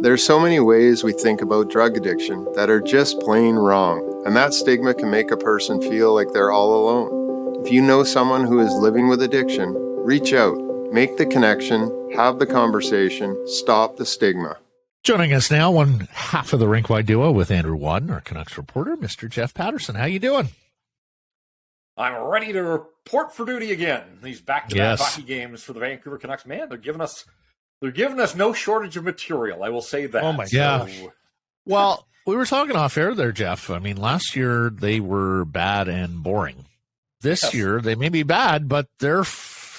There's so many ways we think about drug addiction that are just plain wrong, and that stigma can make a person feel like they're all alone. If you know someone who is living with addiction, reach out, make the connection, have the conversation, stop the stigma. Joining us now, one half of the Rink-Wide Duo with Andrew Wadden, our Canucks reporter, Mr. Jeff Paterson. How you doing? I'm ready to report for duty again. These back-to-back hockey games for the Vancouver Canucks, man, they're giving us no shortage of material. I will say that. Oh my gosh! Well, we were talking off air there, Jeff. I mean, last year they were bad and boring. This year they may be bad, but they're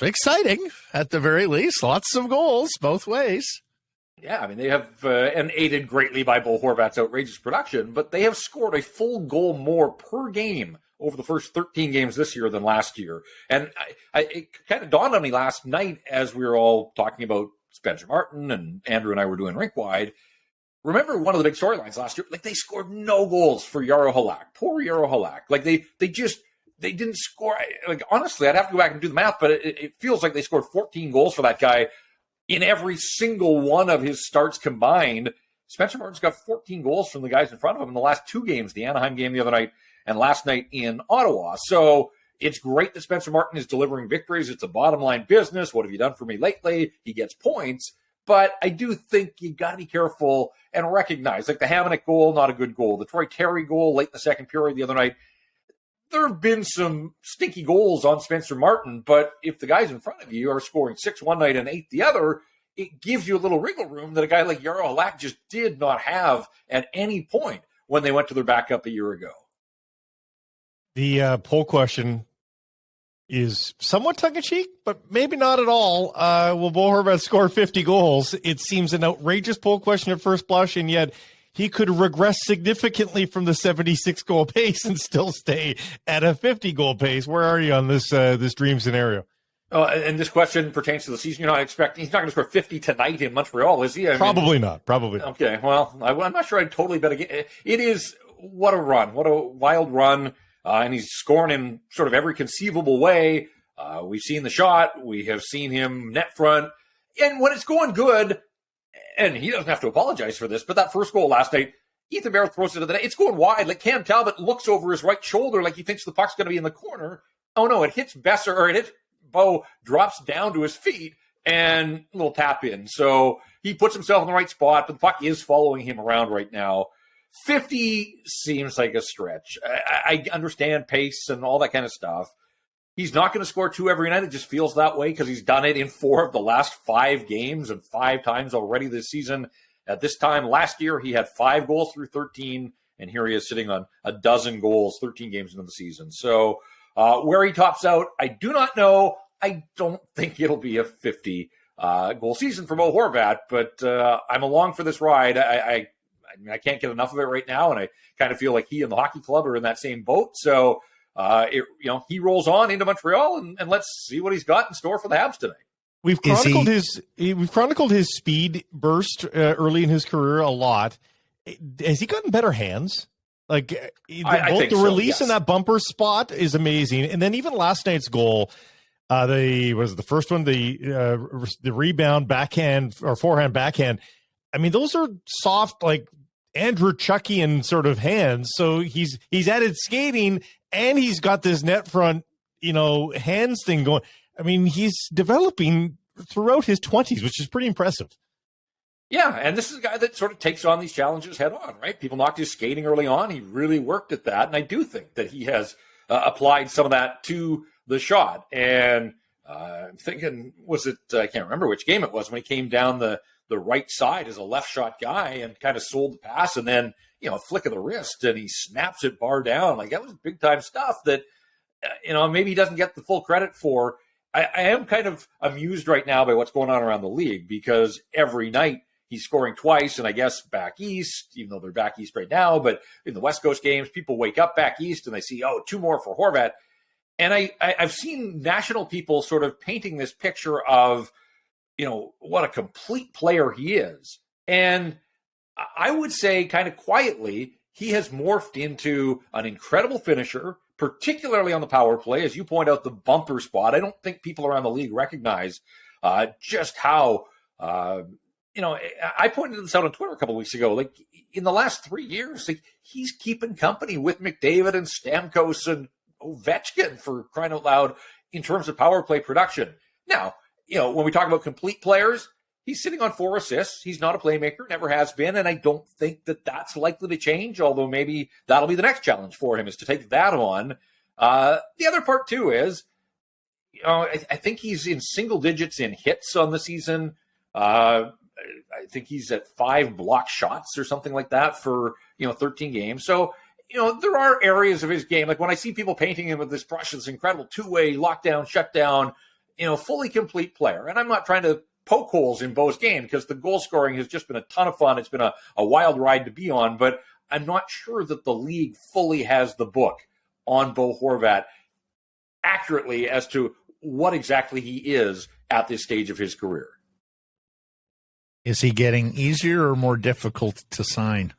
exciting at the very least. Lots of goals both ways. Yeah, I mean, they have, and aided greatly by Bo Horvat's outrageous production, but they have scored a full goal more per game over the first 13 games this year than last year. And it kind of dawned on me last night as we were all talking about Spencer Martin and Andrew and I were doing Rink-Wide. Remember one of the big storylines last year? Like, they scored no goals for Jaro Halak. Poor Jaro Halak. Like, they didn't score. Like, honestly, I'd have to go back and do the math, but it feels like they scored 14 goals for that guy in every single one of his starts combined. Spencer Martin's got 14 goals from the guys in front of him in the last two games, the Anaheim game the other night and last night in Ottawa. So it's great that Spencer Martin is delivering victories. It's a bottom line business. What have you done for me lately? He gets points. But I do think you got to be careful and recognize, like the Hamonic goal, not a good goal. The Troy Terry goal late in the second period the other night, there have been some stinky goals on Spencer Martin, but if the guys in front of you are scoring 6 one night and 8 the other, it gives you a little wriggle room that a guy like Jaro Halak just did not have at any point when they went to their backup a year ago. The poll question is somewhat tongue-in-cheek, but maybe not at all. Will Bo Horvat score 50 goals? It seems an outrageous poll question at first blush, and yet he could regress significantly from the 76-goal pace and still stay at a 50-goal pace. Where are you on this dream scenario? Oh, and this question pertains to the season. You're not expecting he's not going to score 50 tonight in Montreal, is he? Probably not. Okay, well, I'm not sure I'd totally bet again. It is, what a run. What a wild run. And he's scoring in sort of every conceivable way. We've seen the shot. We have seen him net front. And when it's going good, and he doesn't have to apologize for this, but that first goal last night, Ethan Bear throws it to the net. It's going wide. Like, Cam Talbot looks over his right shoulder like he thinks the puck's going to be in the corner. Oh, no, it hits Besser, or it hits Bo, drops down to his feet, and a little tap in. So he puts himself in the right spot, but the puck is following him around right now. 50 seems like a stretch. I understand pace and all that kind of stuff. He's not going to score 2 every night. It just feels that way because he's done it in 4 of the last 5 games and 5 times already this season. At this time last year, he had 5 goals through 13, and here he is sitting on a dozen goals 13 games into the season. So where he tops out, I do not know. I don't think it'll be a 50 goal season for Bo Horvat, but I'm along for this ride. I mean, I can't get enough of it right now, and I kind of feel like he and the hockey club are in that same boat. So, he rolls on into Montreal, and let's see what he's got in store for the Habs tonight. We've chronicled his speed burst early in his career a lot. Has he gotten better hands? Like, I think the so, release yes. in that bumper spot is amazing, and then even last night's goal. The first one, the rebound backhand or forehand backhand. I mean, those are soft, like Andrew Chuckian sort of hands. So he's added skating and he's got this net front, hands thing going. I mean, he's developing throughout his 20s, which is pretty impressive. Yeah, and this is a guy that sort of takes on these challenges head on, right? People knocked his skating early on. He really worked at that, and I do think that he has applied some of that to the shot. And I'm thinking, I can't remember which game it was when he came down the right side as a left shot guy and kind of sold the pass, and then, a flick of the wrist and he snaps it bar down. Like, that was big time stuff that, maybe he doesn't get the full credit for. I am kind of amused right now by what's going on around the league because every night he's scoring twice, and I guess back east, even though they're back east right now, but in the West Coast games, people wake up back east and they see, 2 more for Horvat. And I've seen national people sort of painting this picture of, what a complete player he is. And I would say kind of quietly, he has morphed into an incredible finisher, particularly on the power play. As you point out, the bumper spot. I don't think people around the league recognize just how I pointed this out on Twitter a couple of weeks ago. Like, in the last 3 years, like, he's keeping company with McDavid and Stamkos and Ovechkin, for crying out loud, in terms of power play production. Now, when we talk about complete players, he's sitting on 4 assists. He's not a playmaker, never has been, and I don't think that that's likely to change, although maybe that'll be the next challenge for him, is to take that on. The other part, too, is, I think he's in single digits in hits on the season. I think he's at 5 block shots or something like that for, 13 games. So, there are areas of his game. Like, when I see people painting him with this brush, this incredible two-way lockdown, shutdown, fully complete player. And I'm not trying to poke holes in Bo's game, because the goal scoring has just been a ton of fun. It's been a wild ride to be on, but I'm not sure that the league fully has the book on Bo Horvat accurately as to what exactly he is at this stage of his career. Is he getting easier or more difficult to sign?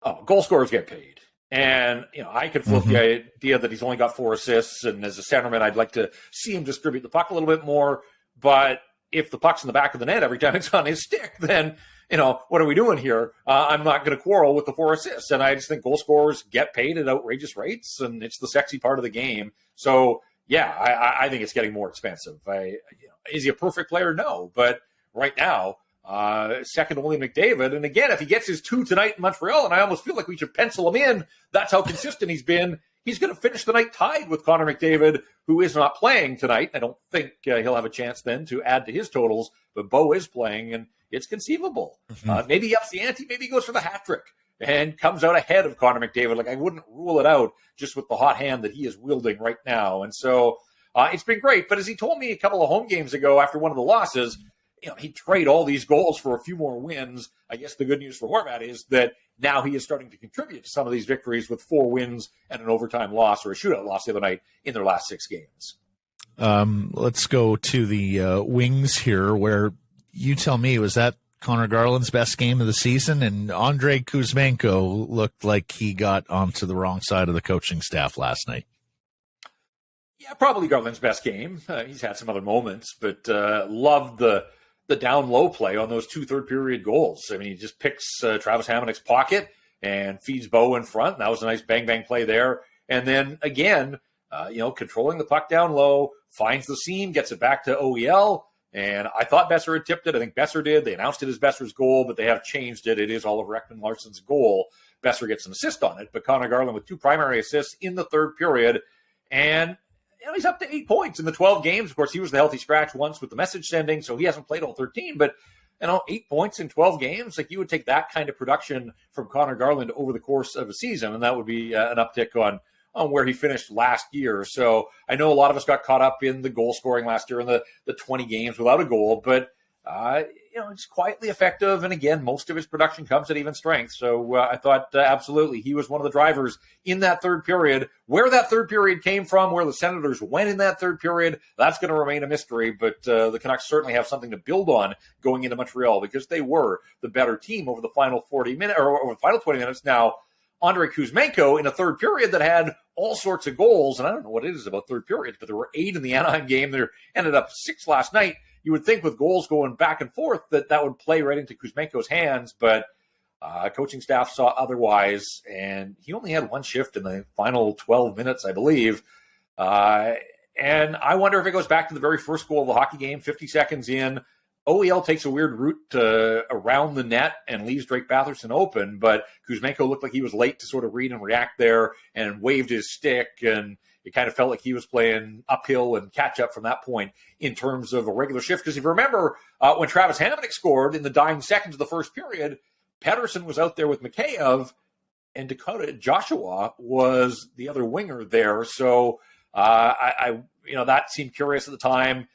Oh, goal scorers get paid. And, I could flip the idea that he's only got 4 assists, and as a centerman, I'd like to see him distribute the puck a little bit more. But if the puck's in the back of the net every time it's on his stick, then, what are we doing here? I'm not going to quarrel with the 4 assists. And I just think goal scorers get paid at outrageous rates, and it's the sexy part of the game. So, yeah, I think it's getting more expensive. Is he a perfect player? No. But right now, second only McDavid. And again, if he gets his 2 tonight in Montreal, and I almost feel like we should pencil him in, that's how consistent he's been. He's going to finish the night tied with Connor McDavid, who is not playing tonight. I don't think he'll have a chance then to add to his totals, but Bo is playing, and it's conceivable. Maybe he ups the ante, maybe he goes for the hat trick and comes out ahead of Connor McDavid. Like, I wouldn't rule it out just with the hot hand that he is wielding right now. And so it's been great. But as he told me a couple of home games ago after one of the losses, he'd trade all these goals for a few more wins. I guess the good news for Horvat is that now he is starting to contribute to some of these victories with 4 wins and an overtime loss or a shootout loss the other night in their last 6 games. Let's go to the wings here, where you tell me, was that Conor Garland's best game of the season? And Andrei Kuzmenko looked like he got onto the wrong side of the coaching staff last night. Yeah, probably Garland's best game. He's had some other moments, but loved the down low play on those 2 third-period goals. I mean, he just picks Travis Hamonic's pocket and feeds Bo in front. That was a nice bang-bang play there. And then, again, controlling the puck down low, finds the seam, gets it back to OEL. And I thought Besser had tipped it. I think Besser did. They announced it as Besser's goal, but they have changed it. It is Oliver Ekman-Larsson's goal. Besser gets an assist on it, but Conor Garland with 2 primary assists in the third period. And he's up to 8 points in the 12 games. Of course, he was the healthy scratch once with the message sending, so he hasn't played all 13. But, 8 points in 12 games, like, you would take that kind of production from Conor Garland over the course of a season, and that would be an uptick on where he finished last year. So I know a lot of us got caught up in the goal scoring last year in the 20 games without a goal, but it's quietly effective. And again, most of his production comes at even strength. So I thought absolutely he was one of the drivers in that third period. Where that third period came from, where the Senators went in that third period, that's going to remain a mystery. But the Canucks certainly have something to build on going into Montreal, because they were the better team over the final 40 minutes or over the final 20 minutes. Now, Andrei Kuzmenko in a third period that had all sorts of goals, and I don't know what it is about third periods, but there were 8 in the Anaheim game. There ended up 6 last night. You would think with goals going back and forth that would play right into Kuzmenko's hands, but coaching staff saw otherwise, and he only had 1 shift in the final 12 minutes, I believe. And I wonder if it goes back to the very first goal of the hockey game, 50 seconds in. OEL takes a weird route around the net and leaves Drake Paterson open, but Kuzmenko looked like he was late to sort of read and react there and waved his stick, and it kind of felt like he was playing uphill and catch up from that point in terms of a regular shift. Because if you remember, when Travis Hamonic scored in the dying seconds of the first period, Paterson was out there with Mikheyev, and Dakota Joshua was the other winger there. So that seemed curious at the time.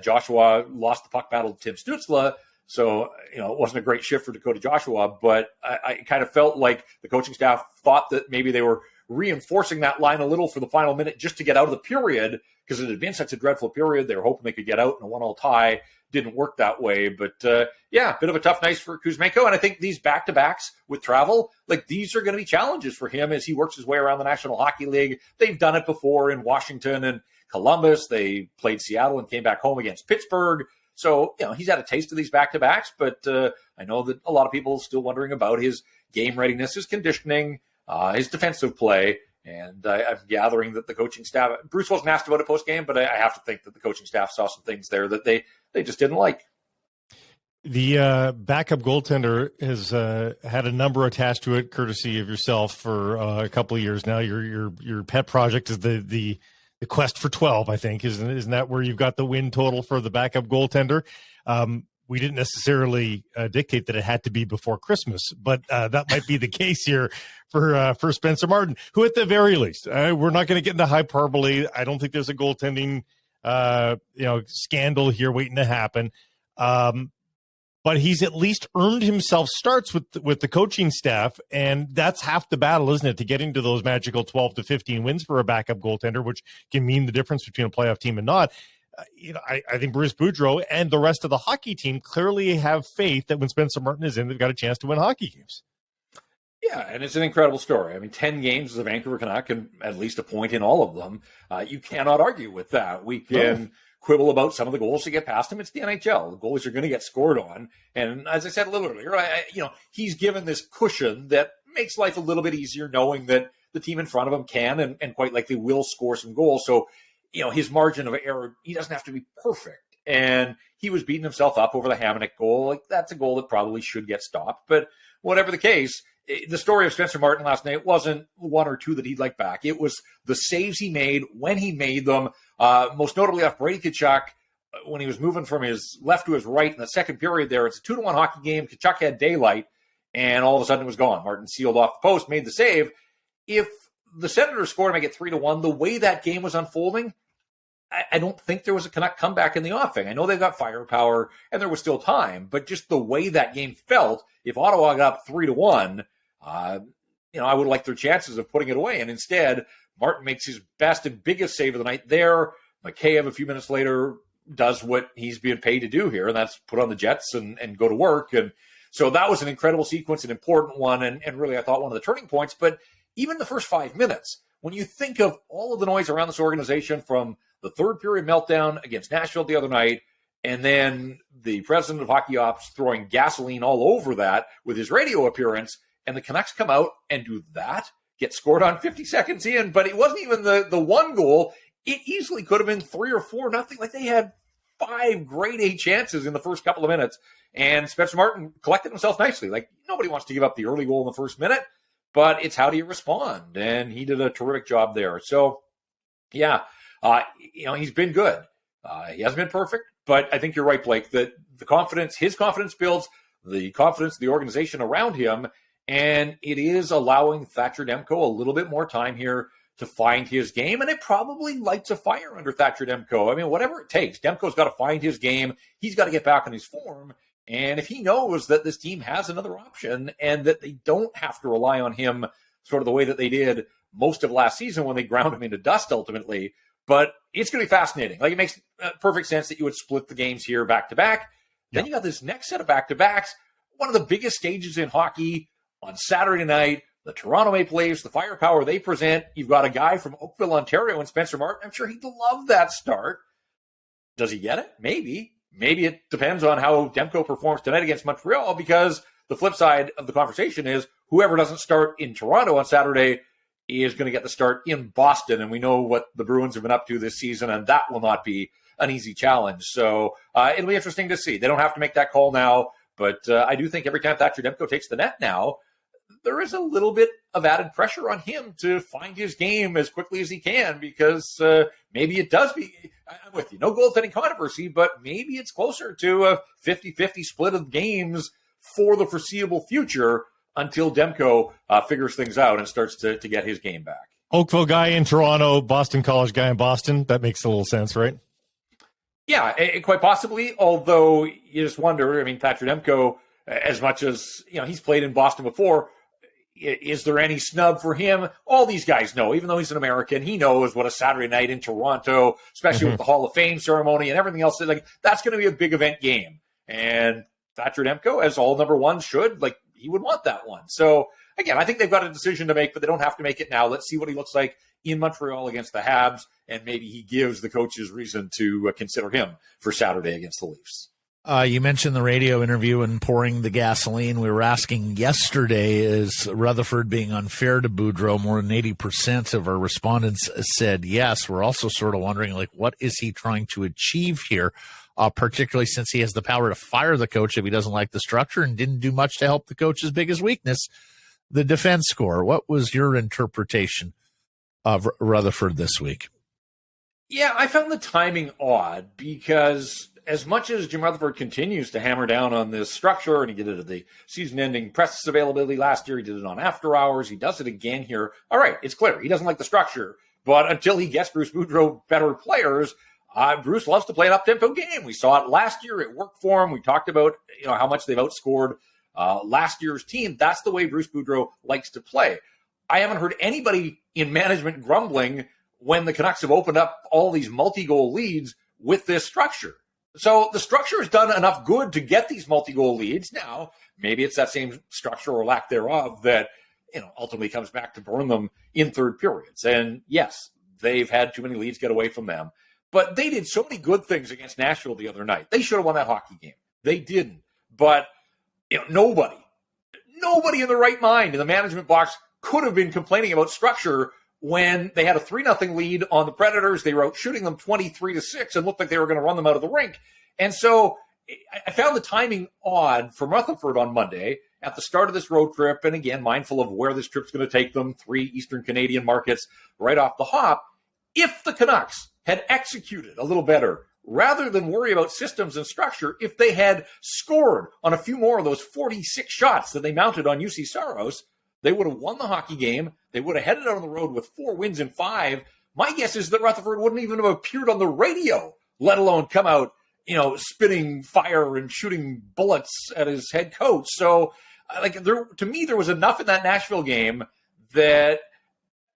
Joshua lost the puck battle to Tim Stützle, so it wasn't a great shift for Dakota Joshua, but I kind of felt like the coaching staff thought that maybe they were reinforcing that line a little for the final minute just to get out of the period, because it had been such a dreadful period. They were hoping they could get out in a 1-1 tie. Didn't work that way, but bit of a tough night for Kuzmenko, and I think these back-to-backs with travel, like, these are going to be challenges for him as he works his way around the National Hockey League. They've done it before in Washington and Columbus. They played Seattle and came back home against Pittsburgh. So, he's had a taste of these back-to-backs, but I know that a lot of people are still wondering about his game readiness, his conditioning, his defensive play. And I'm gathering that the coaching staff, Bruce wasn't asked about it post-game, but I have to think that the coaching staff saw some things there that they just didn't like. The backup goaltender has had a number attached to it, courtesy of yourself, for a couple of years now. Your pet project is the quest for 12, I think. Isn't that where you've got the win total for the backup goaltender? We didn't necessarily dictate that it had to be before Christmas, but that might be the case here for Spencer Martin, who at the very least, we're not going to get into hyperbole. I don't think there's a goaltending scandal here waiting to happen. But he's at least earned himself starts with the coaching staff, and that's half the battle, isn't it, to getting to those magical 12 to 15 wins for a backup goaltender, which can mean the difference between a playoff team and not. I think Bruce Boudreau and the rest of the hockey team clearly have faith that when Spencer Martin is in, they've got a chance to win hockey games. Yeah, and it's an incredible story. I mean, 10 games as a Vancouver Canuck and at least a point in all of them. You cannot argue with that. We can quibble about some of the goals to get past him. It's the NHL. The goalies are going to get scored on. And as I said a little earlier, he's given this cushion that makes life a little bit easier, knowing that the team in front of him can and quite likely will score some goals. So, his margin of error, he doesn't have to be perfect. And he was beating himself up over the Hamonic goal. Like, that's a goal that probably should get stopped. But whatever the case, the story of Spencer Martin last night wasn't one or two that he'd like back. It was the saves he made when he made them, most notably off Brady Tkachuk when he was moving from his left to his right in the second period there. It's a 2-1 hockey game. Tkachuk had daylight, and all of a sudden it was gone. Martin sealed off the post, made the save. If the Senators scored and make it 3-1, the way that game was unfolding, I don't think there was a Canuck comeback in the offing. I know they've got firepower and there was still time, but just the way that game felt, if Ottawa got up 3-1, I would like their chances of putting it away. And instead, Martin makes his best and biggest save of the night there. Mikheyev, a few minutes later, does what he's being paid to do here, and that's put on the Jets and go to work. And so that was an incredible sequence, an important one, and really I thought one of the turning points. But even the first 5 minutes, when you think of all of the noise around this organization from the third period meltdown against Nashville the other night, and then the president of hockey ops throwing gasoline all over that with his radio appearance, and the Canucks come out and do that, get scored on 50 seconds in, but it wasn't even the one goal. It easily could have been 3 or 4-0. Like, they had 5 grade A chances in the first couple of minutes, and Spencer Martin collected himself nicely. Like, nobody wants to give up the early goal in the first minute, but it's how do you respond? And he did a terrific job there. So, yeah, he's been good. He hasn't been perfect, but I think you're right, Blake, that his confidence builds the confidence of the organization around him, and it is allowing Thatcher Demko a little bit more time here to find his game, and it probably lights a fire under Thatcher Demko. I mean, whatever it takes, Demko's got to find his game. He's got to get back on his form, and if he knows that this team has another option and that they don't have to rely on him sort of the way that they did most of last season when they ground him into dust ultimately, but it's going to be fascinating. Like, it makes perfect sense that you would split the games here back-to-back. Then you got this next set of back-to-backs, one of the biggest stages in hockey on Saturday night. The Toronto Maple Leafs, the firepower they present. You've got a guy from Oakville, Ontario, and Spencer Martin. I'm sure he'd love that start. Does he get it? Maybe. Maybe it depends on how Demko performs tonight against Montreal, because the flip side of the conversation is whoever doesn't start in Toronto on Saturday is going to get the start in Boston, and we know what the Bruins have been up to this season, and that will not be an easy challenge. So it'll be interesting to see. They don't have to make that call now, but I do think every time Thatcher Demko takes the net now, there is a little bit of added pressure on him to find his game as quickly as he can, because maybe it does be, I'm with you, no goaltending controversy, but maybe it's closer to a 50-50 split of games for the foreseeable future until Demko figures things out and starts to get his game back. Oakville guy in Toronto, Boston College guy in Boston. That makes a little sense, right? Yeah, quite possibly, although you just wonder, I mean, Thatcher Demko, as much as, he's played in Boston before, is there any snub for him? All these guys know, even though he's an American, he knows what a Saturday night in Toronto, especially with the Hall of Fame ceremony and everything else, like, that's going to be a big event game. And Thatcher Demko, as all number ones should, like, he would want that one. So again, I think they've got a decision to make, but they don't have to make it now. Let's see what he looks like in Montreal against the Habs, and maybe he gives the coaches reason to consider him for Saturday against the Leafs. You mentioned the radio interview and pouring the gasoline. We were asking yesterday, is Rutherford being unfair to Boudreau? More than 80% of our respondents said yes. We're also sort of wondering, like, what is he trying to achieve here, particularly since he has the power to fire the coach if he doesn't like the structure and didn't do much to help the coach's biggest weakness, the defense score. What was your interpretation of Rutherford this week? Yeah, I found the timing odd because as much as Jim Rutherford continues to hammer down on this structure, and he did it at the season-ending press availability last year, he did it on after hours, he does it again here. All right, it's clear he doesn't like the structure, but until he gets Bruce Boudreau better players, Bruce loves to play an up-tempo game. We saw it last year; it worked for him. We talked about how much they've outscored last year's team. That's the way Bruce Boudreau likes to play. I haven't heard anybody in management grumbling when the Canucks have opened up all these multi-goal leads with this structure. So the structure has done enough good to get these multi-goal leads. Now, maybe it's that same structure or lack thereof that ultimately comes back to burn them in third periods. And yes, they've had too many leads get away from them. But they did so many good things against Nashville the other night. They should have won that hockey game. They didn't. But nobody in the right mind in the management box could have been complaining about structure when they had a 3-0 lead on the Predators. They were out shooting them 23-6 and looked like they were going to run them out of the rink. And so I found the timing odd from Rutherford on Monday at the start of this road trip. And again, mindful of where this trip's going to take them, 3 Eastern Canadian markets right off the hop. If the Canucks had executed a little better, rather than worry about systems and structure, if they had scored on a few more of those 46 shots that they mounted on UC Saros, they would have won the hockey game. They would have headed out on the road with 4 wins in 5. My guess is that Rutherford wouldn't even have appeared on the radio, let alone come out, spitting fire and shooting bullets at his head coach. So, to me, there was enough in that Nashville game that,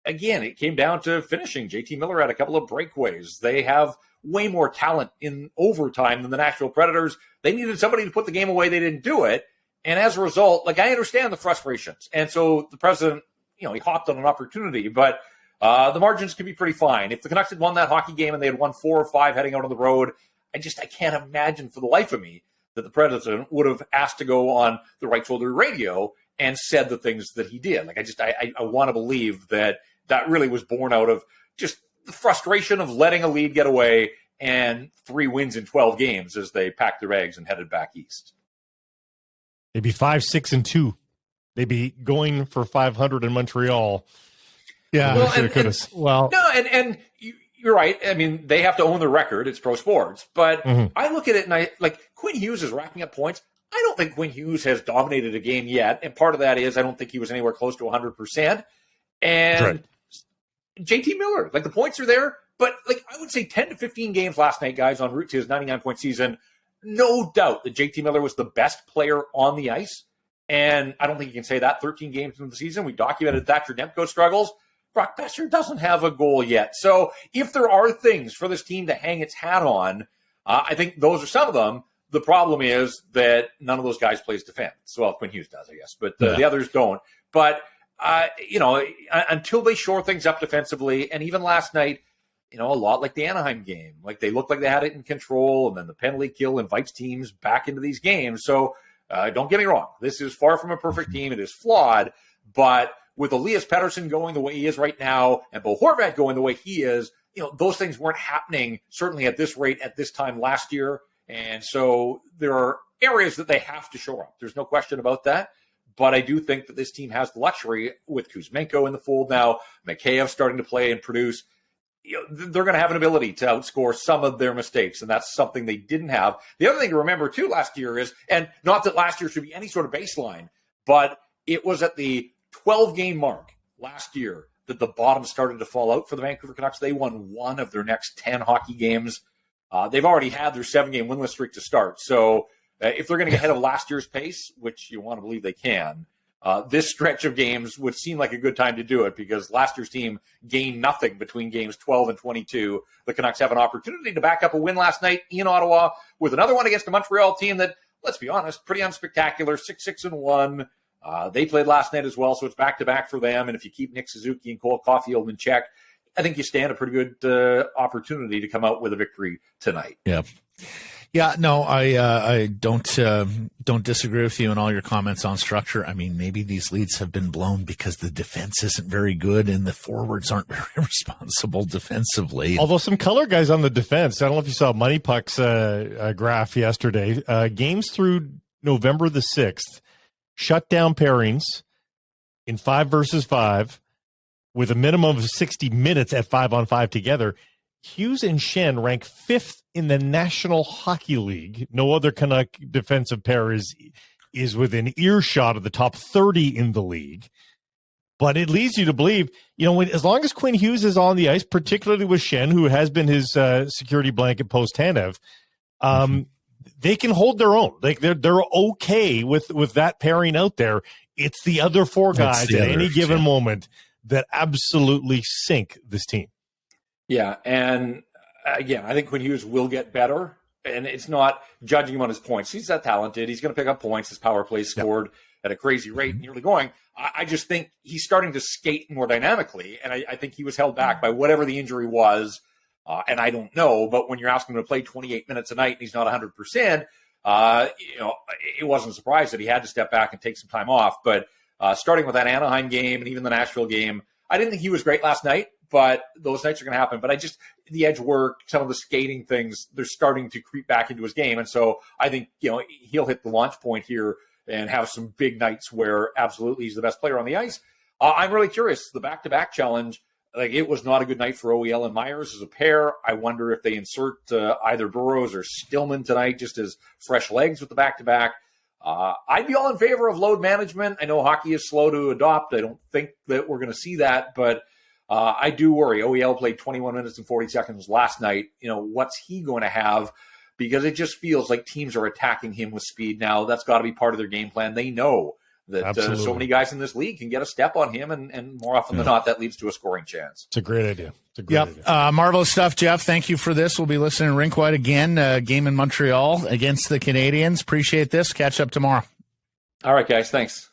again, it came down to finishing. JT Miller had a couple of breakaways. They have way more talent in overtime than the Nashville Predators. They needed somebody to put the game away. They didn't do it. And as a result, I understand the frustrations. And so the president, he hopped on an opportunity, but the margins can be pretty fine. If the Canucks had won that hockey game and they had won 4 or 5 heading out on the road, I can't imagine for the life of me that the president would have asked to go on the Right Shoulder radio and said the things that he did. I want to believe that really was born out of just the frustration of letting a lead get away and 3 wins in 12 games as they packed their bags and headed back east. They'd be 5-6-2. They'd be going for 500 in Montreal. Yeah, and you're right. I mean, they have to own the record. It's pro sports. But I look at it and Quinn Hughes is racking up points. I don't think Quinn Hughes has dominated a game yet. And part of that is I don't think he was anywhere close to 100%. And right. JT Miller, the points are there. But I would say 10 to 15 games last night, guys, en route to his 99-point season. No doubt that JT Miller was the best player on the ice. And I don't think you can say that 13 games into the season. We documented Thatcher Demko's struggles. Brock Besser doesn't have a goal yet. So if there are things for this team to hang its hat on, I think those are some of them. The problem is that none of those guys plays defense. Well, Quinn Hughes does, I guess, but the others don't. But, until they shore things up defensively, and even last night, a lot like the Anaheim game. They looked like they had it in control, and then the penalty kill invites teams back into these games. So don't get me wrong. This is far from a perfect team. It is flawed. But with Elias Paterson going the way he is right now and Bo Horvat going the way he is, those things weren't happening, certainly at this rate, at this time last year. And so there are areas that they have to shore up. There's no question about that. But I do think that this team has the luxury with Kuzmenko in the fold now, Mikheyev starting to play and produce. They're going to have an ability to outscore some of their mistakes, and that's something they didn't have. The other thing to remember, too, last year is, and not that last year should be any sort of baseline, but it was at the 12-game mark last year that the bottom started to fall out for the Vancouver Canucks. They won 1 of their next 10 hockey games. They've already had their 7-game winless streak to start. So if they're going to get ahead of last year's pace, which you want to believe they can, this stretch of games would seem like a good time to do it because last year's team gained nothing between games 12 and 22. The Canucks have an opportunity to back up a win last night in Ottawa with another one against a Montreal team that, let's be honest, pretty unspectacular, 6-6-1. They played last night as well, so it's back-to-back for them. And if you keep Nick Suzuki and Cole Caulfield in check, I think you stand a pretty good opportunity to come out with a victory tonight. Yeah. Yeah, no, I don't disagree with you in all your comments on structure. I mean, maybe these leads have been blown because the defense isn't very good and the forwards aren't very responsible defensively. Although some color guys on the defense. I don't know if you saw Money Puck's graph yesterday. Games through November the 6th, shutdown pairings in 5 versus 5 with a minimum of 60 minutes at 5-on-5 together. Hughes and Shen rank 5th in the National Hockey League. No other Canuck defensive pair is within earshot of the top 30 in the league. But it leads you to believe, as long as Quinn Hughes is on the ice, particularly with Shen, who has been his security blanket post-Tanev, they can hold their own. Like they're okay with that pairing out there. It's the other 4 guys at any given moment that absolutely sink this team. Yeah, and again, I think Quinn Hughes will get better, and it's not judging him on his points. He's that talented. He's going to pick up points. His power play scored at a crazy rate, nearly going. I just think he's starting to skate more dynamically, and I think he was held back by whatever the injury was, and I don't know, but when you're asking him to play 28 minutes a night and he's not 100%, it wasn't a surprise that he had to step back and take some time off. But starting with that Anaheim game and even the Nashville game, I didn't think he was great last night, but those nights are going to happen. But the edge work, some of the skating things, they're starting to creep back into his game. And so I think, he'll hit the launch point here and have some big nights where absolutely he's the best player on the ice. I'm really curious. The back-to-back challenge, it was not a good night for OEL and Myers as a pair. I wonder if they insert either Burrows or Stillman tonight just as fresh legs with the back-to-back. I'd be all in favor of load management. I know hockey is slow to adopt. I don't think that we're going to see that, but I do worry. OEL played 21 minutes and 40 seconds last night. What's he going to have? Because it just feels like teams are attacking him with speed now. That's got to be part of their game plan. They know that so many guys in this league can get a step on him, and more often than not, that leads to a scoring chance. It's a great idea. Idea. Marvelous stuff, Jeff. Thank you for this. We'll be listening to Rinkwide again. Game in Montreal against the Canadiens. Appreciate this. Catch up tomorrow. All right, guys. Thanks.